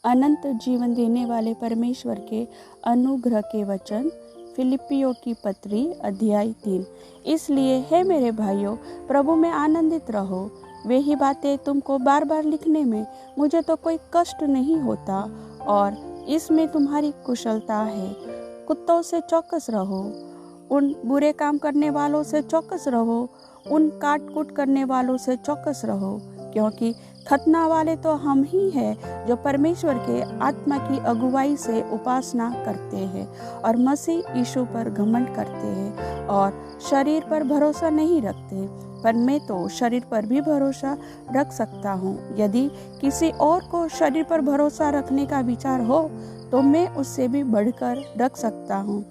अनंत जीवन देने वाले परमेश्वर के अनुग्रह के वचन। फिलिपियों की पत्री अध्याय 3। इसलिए हे मेरे भाइयों, प्रभु में आनंदित रहो। वे ही बातें तुमको बार बार लिखने में मुझे तो कोई कष्ट नहीं होता और इसमें तुम्हारी कुशलता है। कुत्तों से चौकस रहो, उन बुरे काम करने वालों से चौकस रहो, उन काट कूट करने वालों से चौकस रहो, क्योंकि खतना वाले तो हम ही हैं जो परमेश्वर के आत्मा की अगुवाई से उपासना करते हैं और मसीह यीशु पर घमंड करते हैं और शरीर पर भरोसा नहीं रखते। पर मैं तो शरीर पर भी भरोसा रख सकता हूँ। यदि किसी और को शरीर पर भरोसा रखने का विचार हो तो मैं उससे भी बढ़कर रख सकता हूँ।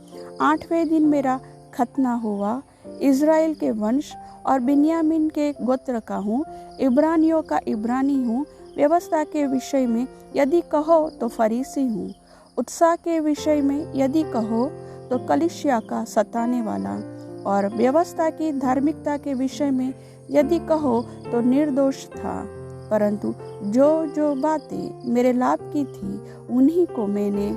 8वें दिन मेरा खतना हुआ। इज़राइल के वंश और बिन्यामीन के गोत्र का हूँ, इब्रानियों का इब्रानी हूँ। व्यवस्था के विषय में यदि कहो तो फरीसी हूँ, उत्साह के विषय में यदि कहो तो कलीसिया का सताने वाला, और व्यवस्था की धार्मिकता के विषय में यदि कहो तो निर्दोष था। परंतु जो जो बातें मेरे लाभ की थी उन्हीं को मैंने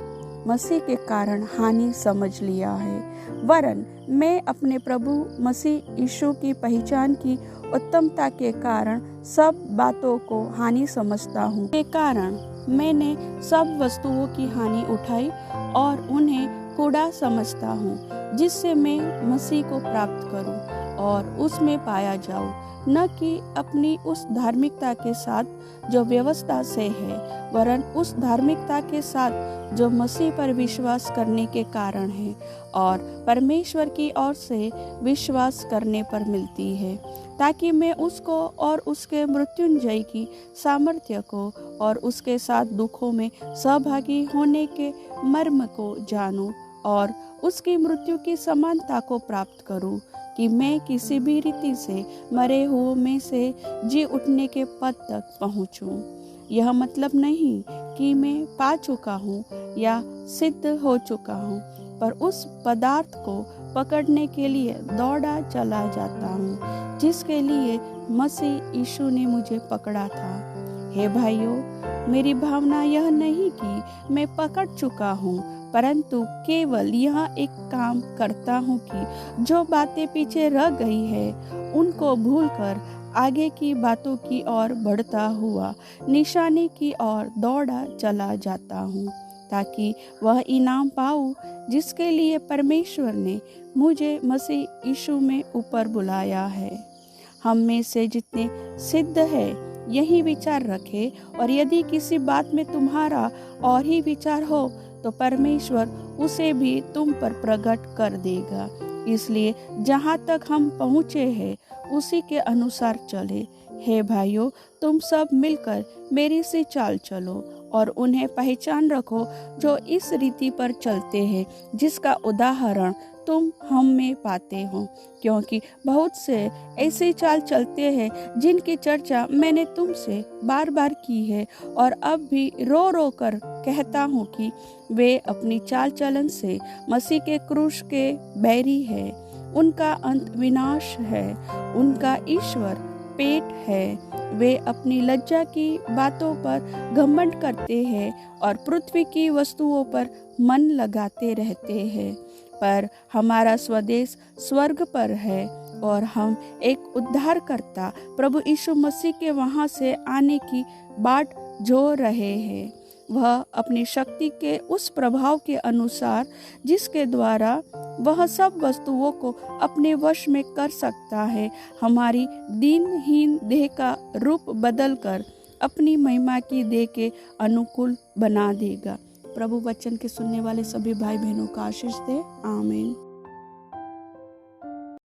मसीह के कारण हानि समझ लिया है। वरन मैं अपने प्रभु मसीह यीशु की पहचान की उत्तमता के कारण सब बातों को हानि समझता हूँ। के कारण मैंने सब वस्तुओं की हानि उठाई और उन्हें कूड़ा समझता हूँ, जिससे मैं मसीह को प्राप्त करूँ और उसमें पाया जाऊँ, न कि अपनी उस धार्मिकता के साथ जो व्यवस्था से है, वरन उस धार्मिकता के साथ जो मसीह पर विश्वास करने के कारण है और परमेश्वर की ओर से विश्वास करने पर मिलती है, ताकि मैं उसको और उसके मृत्युंजय की सामर्थ्य को और उसके साथ दुखों में सहभागी होने के मर्म को जानूं और उसकी मृत्यु की समानता को प्राप्त करूं, कि मैं किसी भी रीति से मरे हुओं में से जी उठने के पद तक पहुंचूं। यह मतलब नहीं कि मैं पा चुका हूँ या सिद्ध हो चुका हूँ, पर उस पदार्थ को पकड़ने के लिए दौड़ा चला जाता हूँ जिसके लिए मसीह यीशु ने मुझे पकड़ा था। हे भाइयों, मेरी भावना यह नहीं कि मैं पकड़ चुका हूँ, परंतु केवल यह एक काम करता हूँ कि जो बातें पीछे रह गई है उनको भूलकर आगे की बातों की ओर बढ़ता हुआ निशाने की ओर दौड़ा चला जाता हूँ, ताकि वह इनाम पाऊँ जिसके लिए परमेश्वर ने मुझे मसीह यीशु में ऊपर बुलाया है। हम में से जितने सिद्ध है यही विचार रखे, और यदि किसी बात में तुम्हारा और ही विचार हो तो परमेश्वर उसे भी तुम पर प्रकट कर देगा। इसलिए जहाँ तक हम पहुँचे हैं उसी के अनुसार चले। हे भाइयों, तुम सब मिलकर मेरी सी चाल चलो और उन्हें पहचान रखो जो इस रीति पर चलते हैं जिसका उदाहरण तुम हम में पाते हो, क्योंकि बहुत से ऐसे चाल चलते हैं जिनकी चर्चा मैंने तुमसे बार बार की है और अब भी रो रो कर कहता हूँ कि वे अपनी चाल चलन से मसीह के क्रूस के बैरी है। उनका अंत विनाश है, उनका ईश्वर पेट है। वे अपनी लज्जा की बातों पर घमंड करते हैं और पृथ्वी की वस्तुओं पर मन लगाते रहते हैं। पर हमारा स्वदेश स्वर्ग पर है और हम एक उद्धारकर्ता प्रभु यीशु मसीह के वहां से आने की बाट जो रहे हैं। वह अपनी शक्ति के उस प्रभाव के अनुसार जिसके द्वारा वह सब वस्तुओं को अपने वश में कर सकता है, हमारी दीनहीन देह का रूप बदलकर अपनी महिमा की देह के अनुकूल बना देगा। प्रभु वचन के सुनने वाले सभी भाई बहनों को आशीष दे। आमीन।